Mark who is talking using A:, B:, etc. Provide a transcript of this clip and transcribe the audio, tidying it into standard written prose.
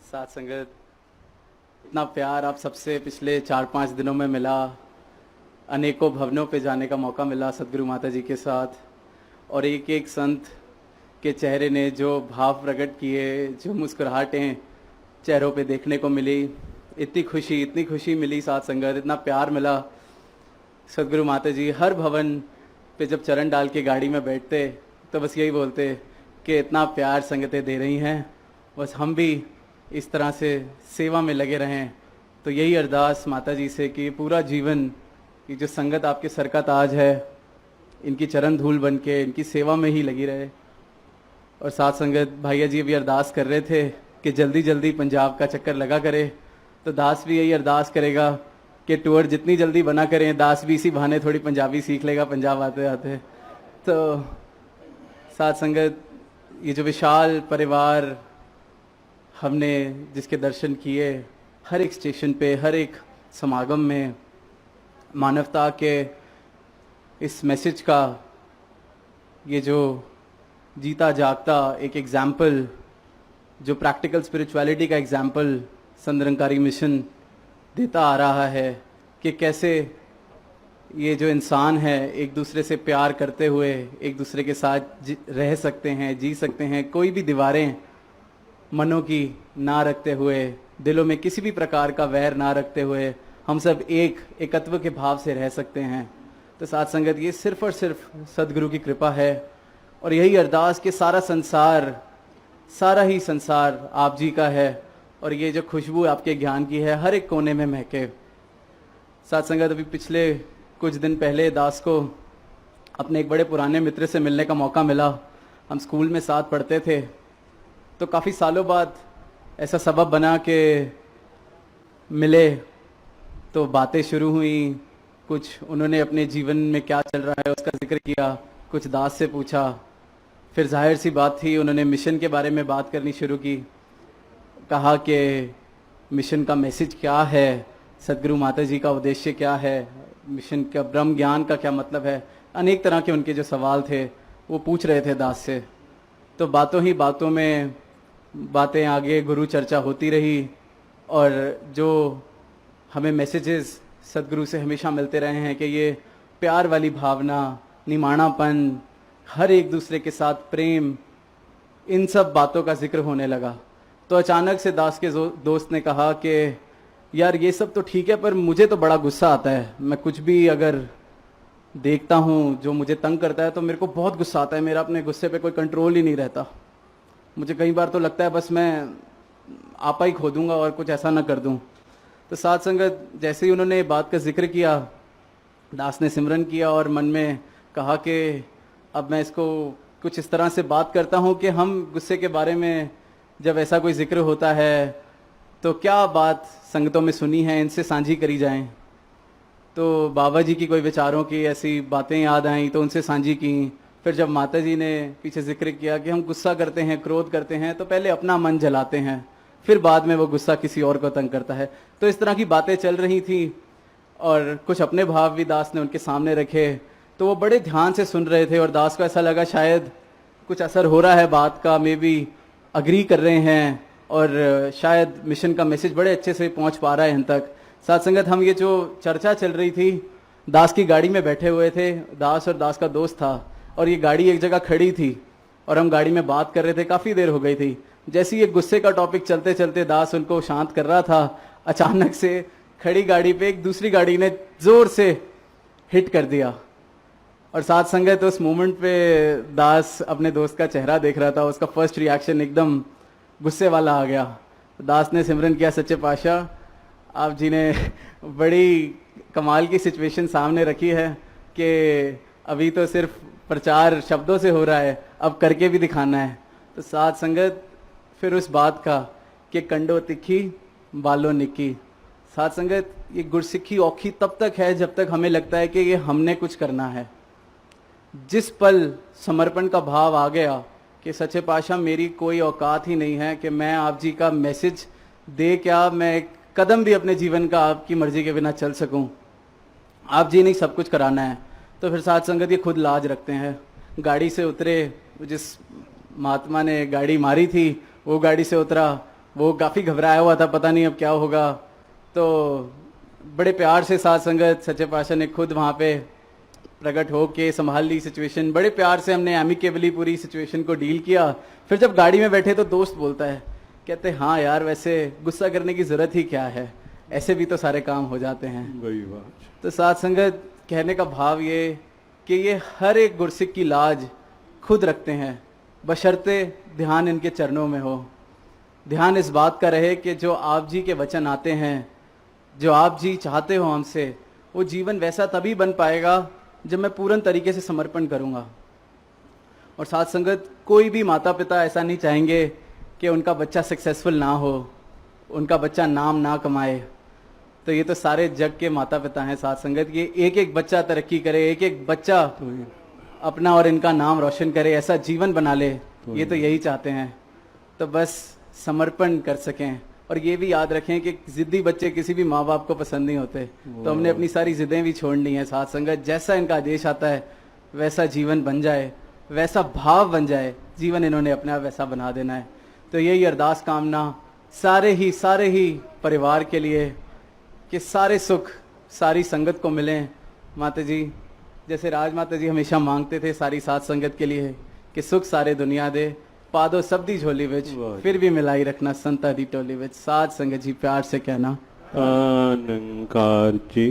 A: साथ संगत, इतना प्यार आप सबसे पिछले 4-5 दिनों में मिला। अनेकों भवनों पे जाने का मौका मिला सदगुरु माता जी के साथ, और एक एक संत के चेहरे ने जो भाव प्रकट किए, जो मुस्कुराहटें चेहरों पे देखने को मिली, इतनी खुशी मिली साथ संगत, इतना प्यार मिला। सदगुरु माता जी हर भवन पे जब चरण डाल के गाड़ी में बैठते तो बस यही बोलते कि इतना प्यार संगतें दे रही हैं, बस हम भी इस तरह से सेवा में लगे रहें। तो यही अरदास माता जी से कि पूरा जीवन ये जो संगत आपके सर का ताज है, इनकी चरण धूल बन के इनकी सेवा में ही लगी रहे। और साथ संगत, भैया जी भी अरदास कर रहे थे कि जल्दी जल्दी पंजाब का चक्कर लगा करे, तो दास भी यही अरदास करेगा कि टूर जितनी जल्दी बना करें, दास भी इसी बहाने थोड़ी पंजाबी सीख लेगा पंजाब आते आते। तो साथ संगत, ये जो विशाल परिवार हमने जिसके दर्शन किए, हर एक स्टेशन पे, हर एक समागम में मानवता के इस मैसेज का ये जो जीता जागता एक एग्जाम्पल, जो प्रैक्टिकल स्पिरिचुअलिटी का एग्जाम्पल संत निरंकारी मिशन देता आ रहा है कि कैसे ये जो इंसान है एक दूसरे से प्यार करते हुए एक दूसरे के साथ रह सकते हैं, जी सकते हैं। कोई भी दीवारें मनों की ना रखते हुए, दिलों में किसी भी प्रकार का वैर ना रखते हुए हम सब एकत्व के भाव से रह सकते हैं। तो साथ संगत, ये सिर्फ और सिर्फ सदगुरु की कृपा है। और यही अरदास कि सारा संसार, सारा ही संसार आप जी का है, और ये जो खुशबू आपके ज्ञान की है हर एक कोने में महके। साथ संगत, अभी पिछले कुछ दिन पहले दास को अपने एक बड़े पुराने मित्र से मिलने का मौका मिला। हम स्कूल में साथ पढ़ते थे, तो काफ़ी सालों बाद ऐसा सबब बना कि मिले, तो बातें शुरू हुई। कुछ उन्होंने अपने जीवन में क्या चल रहा है उसका जिक्र किया, कुछ दास से पूछा। फिर जाहिर सी बात थी, उन्होंने मिशन के बारे में बात करनी शुरू की। कहा कि मिशन का मैसेज क्या है, सदगुरु माता जी का उद्देश्य क्या है, मिशन का ब्रह्म ज्ञान का क्या मतलब है। अनेक तरह के उनके जो सवाल थे वो पूछ रहे थे दास से। तो बातों ही बातों में बातें आगे गुरु चर्चा होती रही, और जो हमें मैसेजेस सदगुरु से हमेशा मिलते रहे हैं कि ये प्यार वाली भावना, निमाणापन, हर एक दूसरे के साथ प्रेम, इन सब बातों का जिक्र होने लगा। तो अचानक से दास के दोस्त ने कहा कि यार ये सब तो ठीक है, पर मुझे तो बड़ा गुस्सा आता है। मैं कुछ भी अगर देखता हूँ जो मुझे तंग करता है तो मेरे को बहुत गुस्सा आता है। मेरा अपने गुस्से पे कोई कंट्रोल ही नहीं रहता। मुझे कई बार तो लगता है बस मैं आपा ही खो दूंगा और कुछ ऐसा ना कर दूं। तो साथ संगत, जैसे ही उन्होंने बात का जिक्र किया, दास ने सिमरन किया और मन में कहा कि अब मैं इसको कुछ इस तरह से बात करता हूँ कि हम गुस्से के बारे में जब ऐसा कोई जिक्र होता है तो क्या बात संगतों में सुनी है, इनसे साझी करी जाएं। तो बाबा जी की कोई विचारों की ऐसी बातें याद आई तो उनसे साझी की। फिर जब माता जी ने पीछे जिक्र किया कि हम गुस्सा करते हैं, क्रोध करते हैं, तो पहले अपना मन जलाते हैं, फिर बाद में वो गुस्सा किसी और को तंग करता है। तो इस तरह की बातें चल रही थी, और कुछ अपने भाव भी दास ने उनके सामने रखे। तो वो बड़े ध्यान से सुन रहे थे, और दास को ऐसा लगा शायद कुछ असर हो रहा है बात का, मे बी अग्री कर रहे हैं, और शायद मिशन का मैसेज बड़े अच्छे से पहुंच पा रहा है इन तक। साथ संगत, हम ये जो चर्चा चल रही थी, दास की गाड़ी में बैठे हुए थे, दास और दास का दोस्त था, और ये गाड़ी एक जगह खड़ी थी और हम गाड़ी में बात कर रहे थे। काफ़ी देर हो गई थी। जैसे ही ये गुस्से का टॉपिक चलते चलते दास उनको शांत कर रहा था, अचानक से खड़ी गाड़ी पे एक दूसरी गाड़ी ने जोर से हिट कर दिया। और साथ संगत, उस मोमेंट पे दास अपने दोस्त का चेहरा देख रहा था, उसका फर्स्ट रिएक्शन एकदम गुस्से वाला आ गया। दास ने सिमरन किया, सच्चे पातशाह आप जी ने बड़ी कमाल की सिचुएशन सामने रखी है कि अभी तो सिर्फ प्रचार शब्दों से हो रहा है, अब करके भी दिखाना है। तो साथ संगत, फिर उस बात का कि कंडो तिखी बालो निकी। साथ संगत, ये गुरसिक्खी औखी तब तक है जब तक हमें लगता है कि ये हमने कुछ करना है। जिस पल समर्पण का भाव आ गया कि सच्चे पातशाह मेरी कोई औकात ही नहीं है कि मैं आप जी का मैसेज दे क्या मैं एक कदम भी अपने जीवन का आपकी मर्जी के बिना चल सकूं, आप जी नहीं सब कुछ कराना है। तो फिर साथ संगत, ये खुद लाज रखते हैं। गाड़ी से उतरे, जिस महात्मा ने गाड़ी मारी थी वो गाड़ी से उतरा, वो काफ़ी घबराया हुआ था, पता नहीं अब क्या होगा। तो बड़े प्यार से साथ संगत सच्चे पातशाह ने खुद वहाँ पे प्रकट हो के संभाल ली सिचुएशन। बड़े प्यार से हमने एमिकेबली पूरी सिचुएशन को डील किया। फिर जब गाड़ी में बैठे तो दोस्त बोलता है, कहते हाँ यार वैसे गुस्सा करने की ज़रूरत ही क्या है, ऐसे भी तो सारे काम हो जाते हैं।
B: वही बात।
A: तो साथ संगत कहने का भाव ये कि ये हर एक गुरसिक की लाज खुद रखते हैं, बशर्ते ध्यान इनके चरणों में हो। ध्यान इस बात का रहे कि जो आप जी के वचन आते हैं, जो आप जी चाहते हो हमसे, वो जीवन वैसा तभी बन पाएगा जब मैं पूर्ण तरीके से समर्पण करूँगा। और साथ संगत कोई भी माता पिता ऐसा नहीं चाहेंगे कि उनका बच्चा सक्सेसफुल ना हो, उनका बच्चा नाम ना कमाए। तो ये तो सारे जग के माता पिता हैं साथ संगत, ये एक एक बच्चा तरक्की करे, एक एक बच्चा अपना और इनका नाम रोशन करे, ऐसा जीवन बना ले, ये तो यही चाहते हैं। तो बस समर्पण कर सकें। और ये भी याद रखें कि जिद्दी बच्चे किसी भी माँ बाप को पसंद नहीं होते, तो हमने अपनी सारी जिद्दें भी छोड़नी है साथ संगत। जैसा इनका आदेश आता है वैसा जीवन बन जाए, वैसा भाव बन जाए, जीवन इन्होंने अपने आप वैसा बना देना है। तो यही अरदास कामना सारे ही परिवार के लिए कि सारे सुख सारी संगत को मिलें। माता जी जैसे राज माता जी हमेशा मांगते थे सारी साथ संगत के लिए कि सुख सारे दुनिया दे, पादो सब दी झोली विच, फिर भी मिलाई रखना संता दी टोली विच। साथ संगत जी प्यार से कहना
B: आनंकार जी।